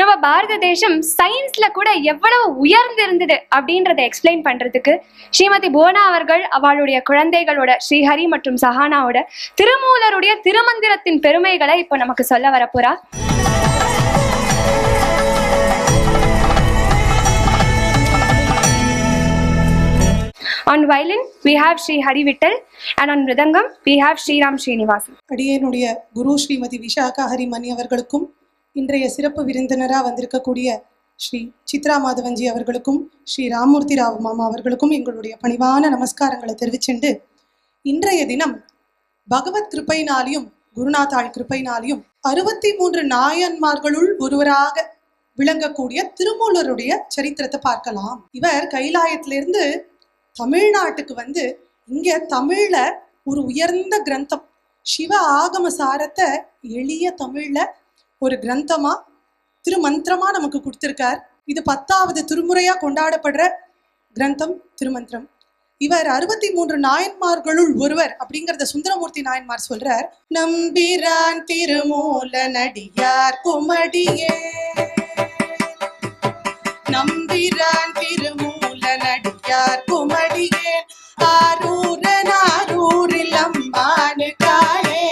நம்ம பாரத தேசம் சயின்ஸ்ல கூட எவ்வளவு உயர்ந்து இருந்தது அப்படின்றத எக்ஸ்பிளைன் பண்றதுக்கு ஸ்ரீமதி புவனா அவர்கள் அவளுடைய குழந்தைகளோட ஸ்ரீஹரி மற்றும் சஹானாவோட திருமூலருடைய திருமந்திரத்தின் பெருமைகளை இப்போ நமக்கு சொல்ல வரப்போறா. On violin we have Sri Hari Vittal and on mridangam we have Sri Ram Srinivasan. அடியேனுடைய குரு ஸ்ரீமதி விஷாகா ஹரிமணி அவர்களுக்கும் இன்றைய சிறப்பு விருந்தினராக வந்திருக்கக்கூடிய ஸ்ரீ சித்ரா மாதவன்ஜி அவர்களுக்கும் ஸ்ரீ ராமூர்த்தி ராவ் மாமா அவர்களுக்கும் எங்களுடைய பணிவான நமஸ்காரங்களை தெரிவிச்சுண்டு, இன்றைய தினம் பகவத் கிருப்பையினாலையும் குருநாதாள் கிருப்பையினாலையும் 63 நாயன்மார்களுள் ஒருவராக விளங்கக்கூடிய திருமூலருடைய சரித்திரத்தை பார்க்கலாம். இவர் கைலாயத்திலிருந்து தமிழ்நாட்டுக்கு வந்து இங்க தமிழ்ல ஒரு உயர்ந்த கிரந்தம் சிவ ஆகம சாரத்தை எளிய தமிழ்ல ஒரு கிரந்தமா திருமந்திரமா நமக்கு கொடுத்திருக்கார். இது 10வது திருமுறையா கொண்டாடப்படுற கிரந்தம் திருமந்திரம். இவர் 63 நாயன்மார்களுள் ஒருவர் அப்படிங்கிறத சுந்தரமூர்த்தி நாயன்மார் சொல்றார். நம்பிரான் திருமூல நடியார் குமடியே, நம்பிரான் திருமூல நடியார் குமடியே, ஆரூரில் அம்மானு காளே,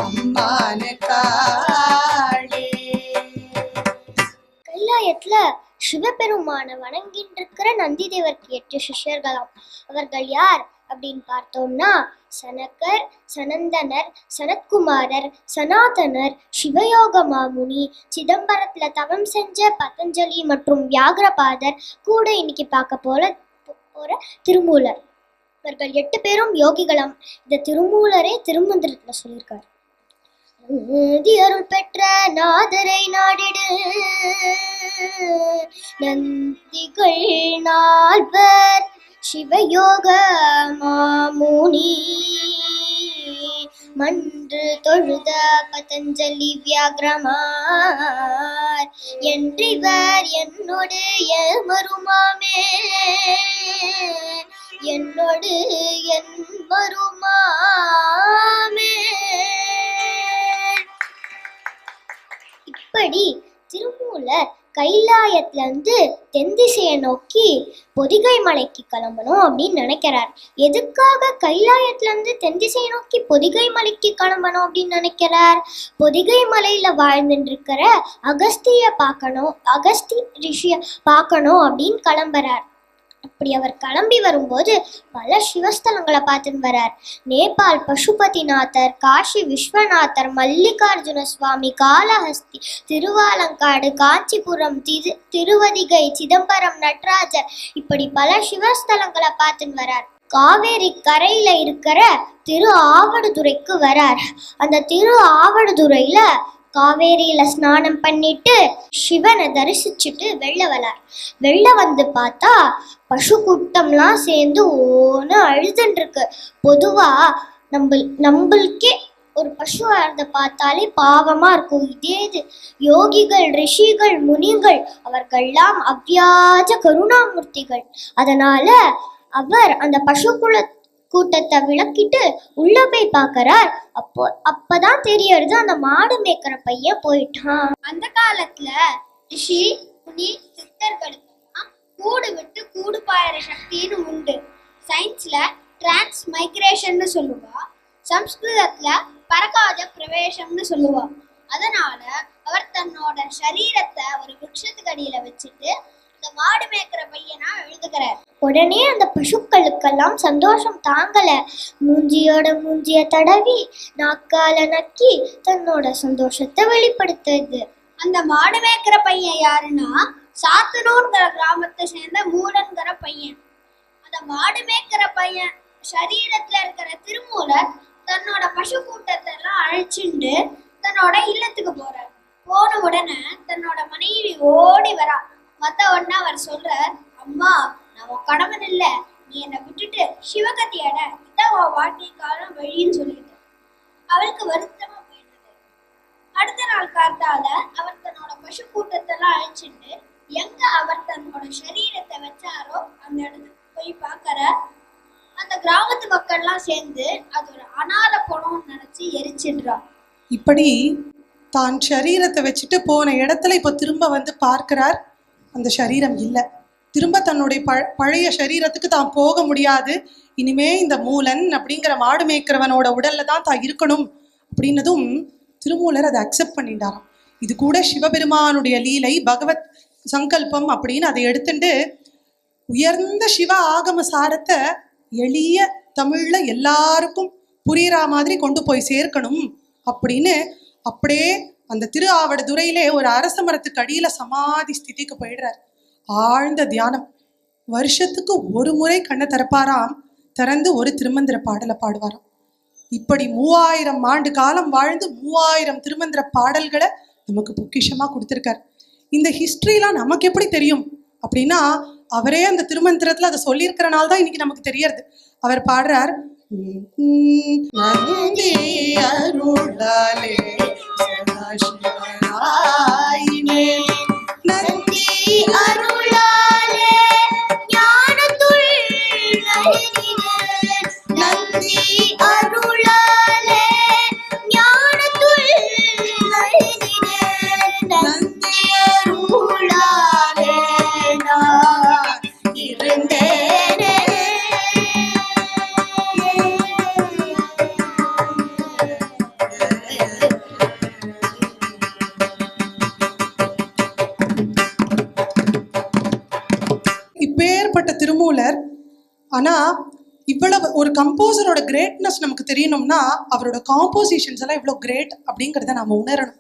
அம்மானு காளே. கைலாயத்துல சிவபெருமான வணங்கிட்டு இருக்கிற நந்தி தேவருக்கு 8 சிஷ்யர்களாம். அவர்கள் யார் அப்படின்னு பார்த்தோம்னா சனகர், சனந்தனர், சனத்குமாரர், சனாதனர், சிவயோக மாமுனி, சிதம்பரத்துல தவம் செஞ்ச பதஞ்சலி மற்றும் வியாகரபாதர், கூட இன்னைக்கு பார்க்க போற திருமூலர். இவர்கள் 8 பேரும் யோகிகளாம். இந்த திருமூலரே திருமந்திரத்துல சொல்லியிருக்காரு. அருள் பெற்ற நாதரை நாடிடு நந்திகள் நால்வர், சிவயோக மாமுனி மன்று தொழுத பதஞ்சலி வியாகிரமார், என்றிவர் என்னோடு எமருமாமே, என்னோடு என் வருமாமே. இப்படி திருமூலர் கைலாயத்துல இருந்து தென் திசையை நோக்கி பொதிகை மலைக்கு கிளம்பணும் அப்படின்னு நினைக்கிறார். எதுக்காக கைலாயத்துல இருந்து தென் திசையை நோக்கி பொதிகை மலைக்கு கிளம்பணும் அப்படின்னு நினைக்கிறார்? பொதிகை மலையில வாழ்ந்துட்டு இருக்கிற அகஸ்திய ரிஷிய பார்க்கணும் அப்படின்னு கிளம்புறார். அப்படி அவர் கிளம்பி வரும்போது பல சிவஸ்தலங்களை பார்த்துன்னு வரார். நேபாள் பசுபதிநாதர், காஷி விஸ்வநாதர், மல்லிகார்ஜுன சுவாமி, காளஹஸ்தி, திருவாலங்காடு, காஞ்சிபுரம், திருவதிகை, சிதம்பரம், நடராஜர், இப்படி பல சிவஸ்தலங்களை பார்த்துன்னு வரார். காவேரி கரையில இருக்கிற திரு ஆவடுதுறைக்கு வரார். அந்த திரு ஆவடுதுறையில காவேரியில ஸ்நானம் பண்ணிட்டு சிவனை தரிசிச்சுட்டு வெளில வந்து பார்த்தா பசு கூட்டம்லாம் சேர்ந்து ஓன்னு அழுதுன்னு இருக்கு. பொதுவா நம்மளுக்கே ஒரு பசு அழுத பார்த்தாலே பாவமா இருக்கும். இது யோகிகள், ரிஷிகள், முனிகள் அவர்கள்லாம் அவ்வியாஜ கருணாமூர்த்திகள். அதனால அவர் அந்த பசு கூட்டத்தை விளக்கிட்டு உள்ள போய் பார்க்கறார். அப்பதான் தெரியறது அந்த மாடு மேய்க்கிற பையன் போயிட்டான். அந்த காலத்துல ரிஷி முனி சித்தர்களுக்கு கூடு விட்டு கூடு பாயிற சக்தின்னு உண்டு. சயின்ஸ்ல டிரான்ஸ் மைக்ரேஷன் சொல்லுவா, சம்ஸ்கிருதத்துல பரகாஜ பிரவேசம்னு சொல்லுவா. அதனால அவர் தன்னோட சரீரத்தை ஒரு விருட்சத்துக்கு அடியில வச்சுட்டு மாடு மேய்க்கிற பையனா எழுதுகிறார். உடனே அந்த பசுக்களுக்கெல்லாம் சந்தோஷம் தாங்கல. மூஞ்சிய தடவி நாக்கால நக்கி தன்னோட சந்தோஷத்தை வெளிப்படுத்துது. அந்த மாடு மேய்க்கிற பையன் யாருன்னா சாத்தனூர்ங்கிற கிராமத்தை சேர்ந்த மூடன்கிற பையன். அந்த மாடு மேய்க்கிற பையன் சரீரத்துல இருக்கிற திருமூலர் தன்னோட பசு கூட்டத்தை எல்லாம் அழைச்சிண்டு தன்னோட இல்லத்துக்கு போறார். போன உடனே தன்னோட மனைவி ஓடி வரா. மத்த உடனே அவர் சொல்றார், அம்மா நான் உன் கணவன் இல்ல, நீ என்னை விட்டுட்டு சிவகதி அட, இதான் உன் வாழ்க்கைக்கான வழின்னு சொல்லிட்டு அவளுக்கு வருத்தமா போயிடுது. அடுத்த நாள் காத்தால அவர் தன்னோட பசு கூட்டத்தெல்லாம் அழைச்சிட்டு எங்க அவர் தன்னோட சரீரத்தை வச்சாரோ அந்த இடத்துக்கு போய் பார்க்கற. அந்த கிராமத்து மக்கள்லாம் சேர்ந்து அது ஒரு அனாத பணம்னு நினைச்சு எரிச்சிடுறா. இப்படி தான் சரீரத்தை வச்சுட்டு போன இடத்துல இப்போ திரும்ப வந்து பார்க்கிறார். அந்த சரீரம் இல்லை. திரும்ப தன்னுடைய பழைய சரீரத்துக்கு தான் போக முடியாது. இனிமே இந்த மூலன் அப்படிங்கிற மாடு மேய்க்கிறவனோட உடல்ல தான் தான் இருக்கணும் அப்படின்னதும் திருமூலர் அதை அக்செப்ட் பண்ணிட்டாராம். இது கூட சிவபெருமானுடைய லீலை, பகவத் சங்கல்பம் அப்படின்னு அதை எடுத்துட்டு உயர்ந்த சிவ ஆகம சாரத்தை எளிய தமிழ்ல எல்லாருக்கும் புரியுற மாதிரி கொண்டு போய் சேர்க்கணும் அப்படின்னு அப்படியே அந்த திரு ஆவடுதுறையிலே ஒரு அரச மரத்துக்கு அடியில சமாதி ஸ்திதிக்கு போயிடுறார். ஆழ்ந்த தியானம். வருஷத்துக்கு ஒரு முறை கண்ணை திறப்பாராம். திறந்து ஒரு திருமந்திர பாடலை பாடுவாராம். இப்படி 3000 ஆண்டு காலம் வாழ்ந்து 3000 திருமந்திர பாடல்களை நமக்கு பொக்கிஷமா கொடுத்திருக்கார். இந்த ஹிஸ்டரிலாம் நமக்கு எப்படி தெரியும் அப்படின்னா, அவரே அந்த திருமந்திரத்துல அதை சொல்லியிருக்கிறனால தான் இன்னைக்கு நமக்கு தெரியறது. அவர் பாடுறார், நந்தி அருளாலே சதாசிவனாயினே, நந்தி அருளாலே ஞானத்துள் நயனினே, நந்தி அருளாலே ஞானத்துள் நயனினே, நந்தி அருளாலே நான் இருந்தேனே. இப்பேற்பட்ட திருமூலர். ஆனா இவ்வளவு ஒரு கம்போசரோட கிரேட்னஸ் நமக்கு தெரியணும்னா அவரோட காம்போசிஷன்ஸ் எல்லாம் இவ்வளவு கிரேட் அப்படிங்கிறத நாம உணரணும்.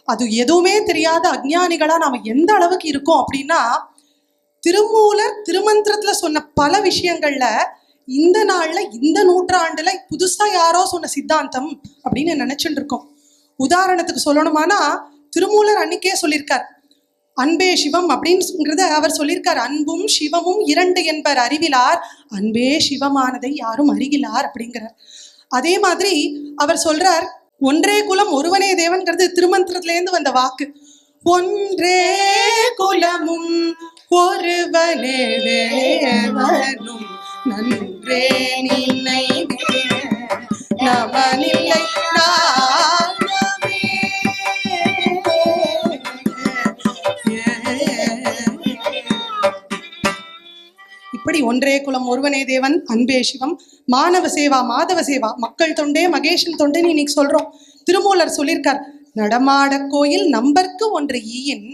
அது எதுவுமே தெரியாத அஞ்ஞானிகளா நாம எந்த அளவுக்கு இருக்கோம் அப்படின்னா, திருமூலர் திருமந்திரத்துல சொன்ன பல விஷயங்கள்ல இந்த நாள்ல இந்த நூற்றாண்டுல புதுசா யாரோ சொன்ன சித்தாந்தம் அப்படின்னு நினைச்சுட்டு இருக்கோம். உதாரணத்துக்கு சொல்லணுமானா, திருமூலர் அன்னைக்கே சொல்லியிருக்கார், அன்பே சிவம் அப்படின்னுங்கிறத அவர் சொல்லியிருக்கார். அன்பும் சிவமும் 2 என்பர் அறிவிலார், அன்பே சிவமானதை யாரும் அறிகிலார் அப்படிங்கிறார். அதே மாதிரி அவர் சொல்றார், ஒன்றே குலம் ஒருவனே தேவன்கிறது திருமந்திரத்துல இருந்து வந்த வாக்கு. ஒன்றே குலமும் ஒருவனே தேவனும் நன்றே நின்னை நமனில்லை நானமே. இப்படி ஒன்றே குலம் ஒருவனே தேவன், அன்பே சிவம், மானவ சேவா மாதவ சேவா, மக்கள் தொண்டே மகேஷன் தொண்டேன்னு இன்னைக்கு சொல்றோம். திருமூலர் சொல்லியிருக்கார், நடமாட கோயில் நம்பர்க்கு ஒன்று ஈயின்,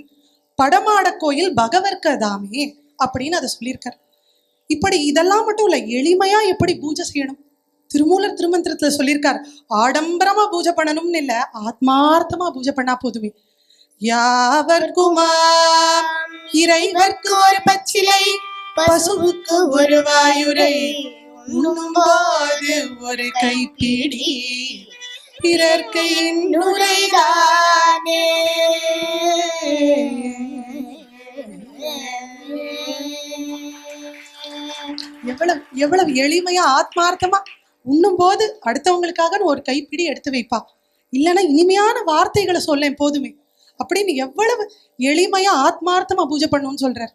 படமாட கோயில் பகவர்க்கு தாமே அப்படின்னு அதை சொல்லியிருக்கார். இப்படி இதெல்லாம் மட்டும் இல்ல, எளிமையா எப்படி பூஜை செய்யணும் திருமூலர் திருமந்திரத்துல சொல்லியிருக்கார். ஆடம்பரமா பூஜை பண்ணணும்னு இல்ல, ஆத்மார்த்தமா பூஜை பண்ணா போதுமே. யாவர்க்குமா இறைவர்க்கு ஒரு பச்சிலை, பசுவுக்கு ஒரு வாயுரை, உண்ணும்போது ஒரு கைப்பிடி, பிறர்க்கு இன்னுரைதானே. எவ்வளவு எளிமையா ஆத்மார்த்தமா உண்ணும் போது அடுத்தவங்களுக்காக ஒரு கைப்பிடி எடுத்து வைப்பா, இல்லைன்னா இனிமையான வார்த்தைகளை சொல்லேன் போதுமே அப்படின்னு எவ்வளவு எளிமையா ஆத்மார்த்தமா பூஜை பண்ணணும்னு சொல்றார்.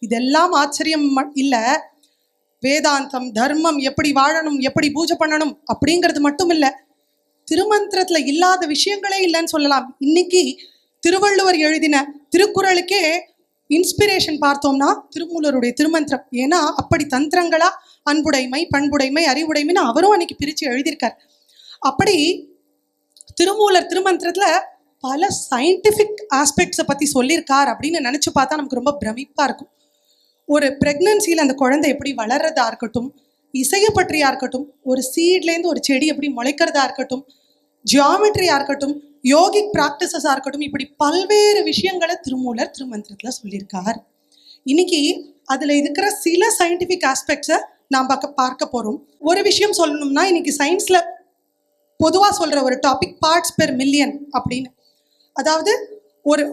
இதெல்லாம் ஆச்சரியம் இல்ல, வேதாந்தம் தர்மம் எப்படி வாழணும் எப்படி பூஜை பண்ணணும் அப்படிங்கிறது மட்டும் இல்ல, திருமந்திரத்துல இல்லாத விஷயங்களே இல்லைன்னு சொல்லலாம். இன்னைக்கு திருவள்ளுவர் எழுதின திருக்குறளுக்கே இன்ஸ்பிரேஷன் பார்த்தோம்னா திருமூலருடைய திருமந்திரம். ஏன்னா அப்படி தந்திரங்களா அன்புடைமை பண்புடைமை அறிவுடைமைன்னு அவரும் அன்னைக்கு பிரிச்சு எழுதியிருக்கார். அப்படி திருமூலர் திருமந்திரத்துல பல சயின்டிஃபிக் ஆஸ்பெக்ட்ஸை பத்தி சொல்லியிருக்கார் அப்படின்னு நினைச்சு பார்த்தா நமக்கு ரொம்ப பிரமிப்பா இருக்கும். ஒரு பிரெக்னன்சியில் அந்த குழந்தை எப்படி வளர்றதா இருக்கட்டும், இசையை பற்றியா இருக்கட்டும், ஒரு சீட்லேருந்து ஒரு செடி எப்படி முளைக்கிறதா இருக்கட்டும், ஜியாமெட்ரியா இருக்கட்டும், யோகிக் ப்ராக்டிசஸா இருக்கட்டும், இப்படி பல்வேறு விஷயங்களை திருமூலர் திருமந்திரத்துல சொல்லியிருக்கார். இன்னைக்கு அதுல இருக்கிற சில சயின்டிஃபிக் ஆஸ்பெக்ட்ஸை நாம் பார்க்க போறோம். ஒரு விஷயம் சொல்லணும்னா, இன்னைக்கு சயின்ஸ்ல பொதுவா சொல்ற ஒரு டாபிக் பார்ட்ஸ் பெர் மில்லியன் அப்படின்னு. அதாவது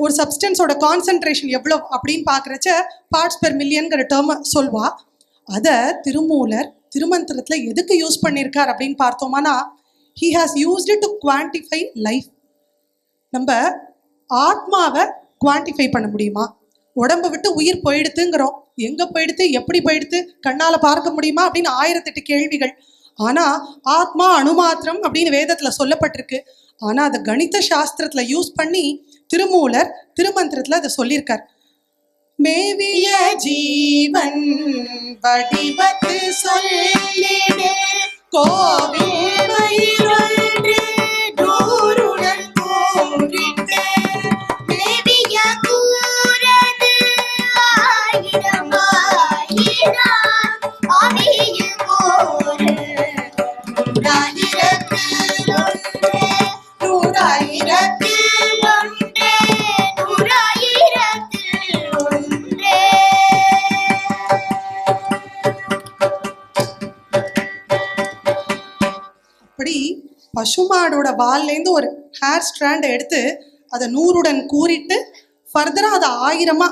ஒரு சப்ஸ்டன்ஸோட கான்சென்ட்ரேஷன் எவ்வளோ அப்படின்னு பார்க்குறச்ச பார்ட்ஸ் பெர் மில்லியன்கிற டேர்மை சொல்வா. அதை திருமூலர் திருமந்திரத்துல எதுக்கு யூஸ் பண்ணியிருக்கார் அப்படின்னு பார்த்தோம்னா, he has used it to quantify life. நம்ம ஆத்மாவை குவான்டிஃபை பண்ண முடியுமா? உடம்பை விட்டு உயிர் போயிடுத்துங்கிறோம், எங்க போயிடுத்து எப்படி போயிடுத்து கண்ணால பார்க்க முடியுமா அப்படின்னு 1008 கேள்விகள். ஆனா ஆத்மா அணுமாத்திரம் அப்படின்னு வேதத்துல சொல்லப்பட்டிருக்கு. ஆனா அதை கணித சாஸ்திரத்துல யூஸ் பண்ணி திருமூலர் திருமந்திரத்துல அதை சொல்லியிருக்கார். மேவிய ஜீவன் வடிவத்து சொல்லிடு கோவில் மயிரொன்று நூறுடன் தோன்றிட்டு மேவிய கூறது ஆயிரம் ஆயிரம் ஆவியில் ஒரு நூறாயிரத்தில் ஒன்று நூறாயிரத்தில் ஒன்று நூறாயிரத்தில் ஒன்று. அப்படி பசுமாடோட வால்லேருந்து ஒரு ஹேர் ஸ்ட்ராண்டை எடுத்து அதை 100உடன் கூறிட்டு ஃபர்தராக அதை 1000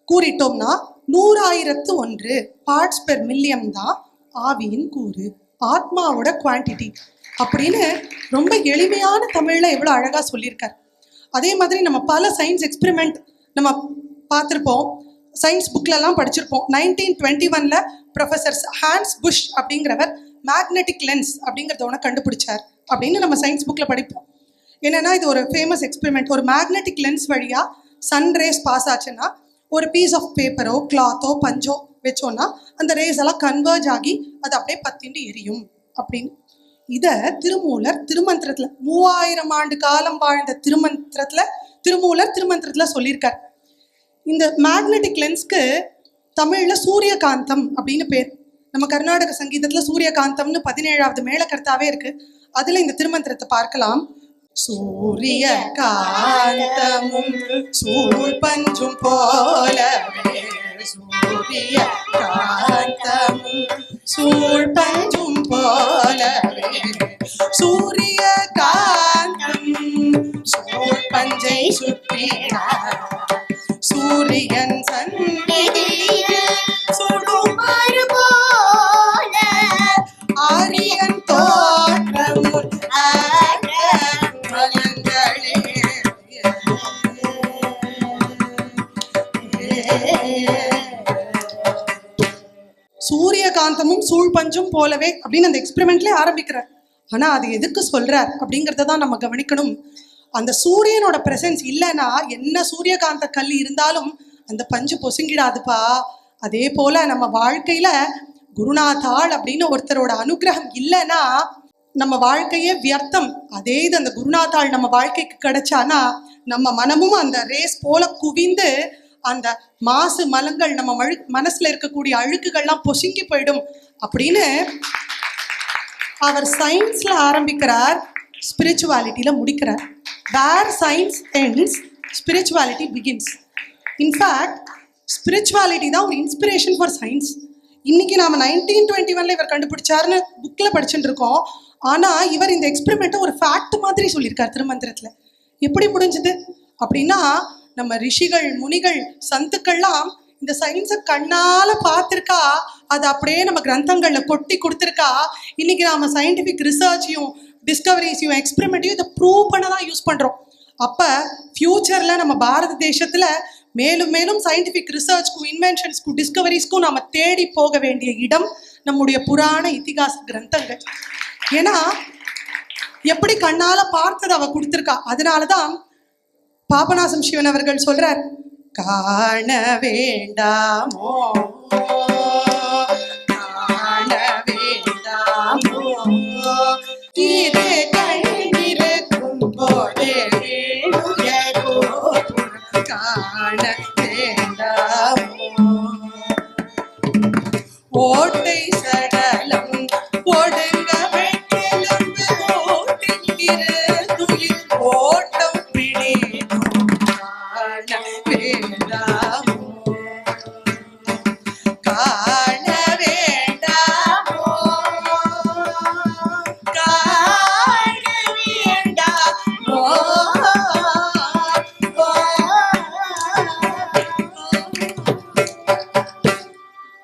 கூறிட்டோம்னா 100,001 பார்ட்ஸ் பெர் மில்லியம் தான் ஆவியின் கூறு, ஆத்மாவோட குவான்டிட்டி அப்படின்னு ரொம்ப எளிமையான தமிழில் எவ்வளோ அழகாக சொல்லியிருக்கார். அதே மாதிரி நம்ம பல சயின்ஸ் எக்ஸ்பெரிமெண்ட் நம்ம பார்த்துருப்போம், சயின்ஸ் புக்லலாம் படிச்சிருப்போம். 1921 ப்ரொஃபஸர் ஹான்ஸ் புஷ் அப்படிங்கிறவர் மேக்னெட்டிக் லென்ஸ் அப்படிங்கிறத ஒன்று கண்டுபிடிச்சார் அப்படின்னு நம்ம சயின்ஸ் புக்கில் படிப்போம். என்னென்னா இது ஒரு ஃபேமஸ் எக்ஸ்பெரிமெண்ட். ஒரு மேக்னெட்டிக் லென்ஸ் வழியாக சன் ரேஸ் பாஸ் ஆச்சுன்னா ஒரு பீஸ் ஆஃப் பேப்பரோ கிளாத்தோ பஞ்சோ வச்சோன்னா அந்த ரேஸ் எல்லாம் கன்வர்ஜ் ஆகி அது அப்படியே பத்திண்டு எரியும் அப்படின்னு. இதை திருமூலர் திருமந்திரத்தில் 3000 ஆண்டு காலம் வாழ்ந்த திருமூலர் திருமந்திரத்தில் சொல்லியிருக்கார். இந்த மேக்னெட்டிக் லென்ஸ்க்கு தமிழில் சூரியகாந்தம் அப்படின்னு பேர். நம்ம கர்நாடக சங்கீதத்தில் சூரியகாந்தம்னு 17வது மேளகர்த்தாவே இருக்கு. அதில் இந்த திருமந்திரத்தை பார்க்கலாம். சூரிய காந்தமும் சூழ்பஞ்சும் போலவே சூரிய காந்தமும் சூழ்பஞ்சும் போலவே சூரிய காந்தம் சூழ்பஞ்சை சுற்றினார் சூரியன் சந்நிதியில் சுடுமாறு போல ஆரியன் தோற்றம் சூரியகாந்தமும் சூழ்பஞ்சும் போலவே அப்படின்னு அந்த எக்ஸ்பெரிமெண்ட்லேயே ஆரம்பிக்கிறார். ஆனா அது எதுக்கு சொல்றார் அப்படிங்கிறத தான் நம்ம கவனிக்கணும். அந்த சூரியனோட பிரசன்ஸ் இல்லைன்னா என்ன சூரியகாந்த கல் இருந்தாலும் அந்த பஞ்சு பொசுங்கிடாதுப்பா. அதே போல நம்ம வாழ்க்கையில குருநாதாள் அப்படின்னு ஒருத்தரோட அனுகிரகம் இல்லைன்னா நம்ம வாழ்க்கையே வியர்த்தம். அதே இது அந்த குருநாதாள் நம்ம வாழ்க்கைக்கு கிடைச்சானா நம்ம மனமும் அந்த ரேஸ் போல குவிந்து அந்த மாசு மலங்கள் நம்ம மனசுல இருக்கக்கூடிய அழுக்குகள்லாம் பொசுங்கி போயிடும் அப்படின்னு அவர் சயின்ஸ்ல ஆரம்பிக்கிறார், ஸ்பிரிச்சுவாலிட்டியில முடிக்கிறார். Where science ends spirituality begins. In fact spirituality தான் ஒரு இன்ஸ்பிரேஷன் ஃபார் சயின்ஸ். இன்னைக்கு நாம 1921 இவர் கண்டுபிடிச்சாருன்னு புக்ல படிச்சுட்டு இருக்கோம். ஆனா இவர் இந்த எக்ஸ்பெரிமெண்ட்டை ஒரு ஃபேக்ட் மாதிரி சொல்லியிருக்கார் திருமந்திரத்துல. எப்படி முடிஞ்சது அப்படின்னா நம்ம ரிஷிகள் முனிகள் சந்துக்கள்லாம் இந்த சயின்ஸை கண்ணால பார்த்துருக்கா, அது அப்படியே நம்ம கிரந்தங்கள்ல கொட்டி கொடுத்துருக்கா. இன்னைக்கு நாம சயின்டிஃபிக் ரிசர்ச்சையும் டிஸ்கவரிஸையும் எக்ஸ்பெரிமெண்ட்டையும் இதை ப்ரூவ் பண்ண தான் யூஸ் பண்றோம். அப்ப ஃபியூச்சர்ல நம்ம பாரத தேசத்துல மேலும் மேலும் சயின்டிஃபிக் ரிசர்ச்க்கும் இன்வென்ஷன்ஸ்க்கும் டிஸ்கவரிஸ்க்கும் நாம தேடி போக வேண்டிய இடம் நம்முடைய புராண இதிகாச கிரந்தங்கள். ஏன்னா எப்படி கண்ணால பார்த்ததை அவ கொடுத்துருக்கா. அதனாலதான் பாபநாசம் சிவன் அவர்கள் சொல்றார், காண வேண்டாமோ காண வேண்டாமோ இது கண்ணிருக்கும் போதே காண வேண்டாமோ ஓட்டை சடலம் ஒடுங்க வெட்டெலும்பு ஓட்டில் துயில் ஓட்டம் பிடிக்கும் காண வேண்டாமோ காண வேண்டாமோ காண வேண்டாமோ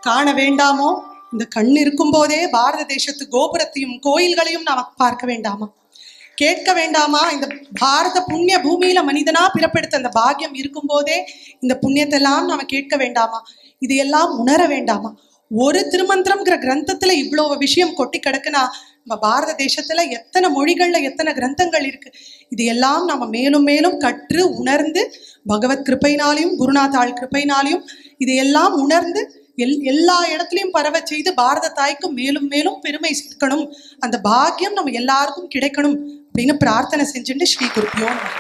காண வேண்டாமோ. இந்த கண் இருக்கும் போதே பாரத தேசத்து கோபுரத்தையும் கோயில்களையும் நாம் பார்க்க வேண்டாமா? கேட்க வேண்டாமா? இந்த பாரத புண்ணிய பூமியில மனிதனா பிறப்பெடுத்த அந்த பாக்கியம் இருக்கும் போதே இந்த புண்ணியத்தை எல்லாம் நாம கேட்க வேண்டாமா? இது எல்லாம் உணர வேண்டாமா? ஒரு திருமந்திரம்ங்கிற கிரந்தத்துல இவ்வளவு விஷயம் கொட்டி கிடக்குனா நம்ம பாரத தேசத்துல எத்தனை மொழிகள்ல எத்தனை கிரந்தங்கள் இருக்கு, இது எல்லாம் நம்ம மேலும் மேலும் கற்று உணர்ந்து பகவத் கிருபையினாலையும் குருநாதாள் கிருபையினாலையும் இதையெல்லாம் உணர்ந்து எல்லா இடத்துலையும் பரவ செய்து பாரத தாய்க்கு மேலும் மேலும் பெருமை சேர்க்கணும். அந்த பாக்கியம் நம்ம எல்லாருக்கும் கிடைக்கணும் அப்படின்னு பிரார்த்தனை செஞ்சுட்டு ஸ்ரீ குருப்பியோ நமः.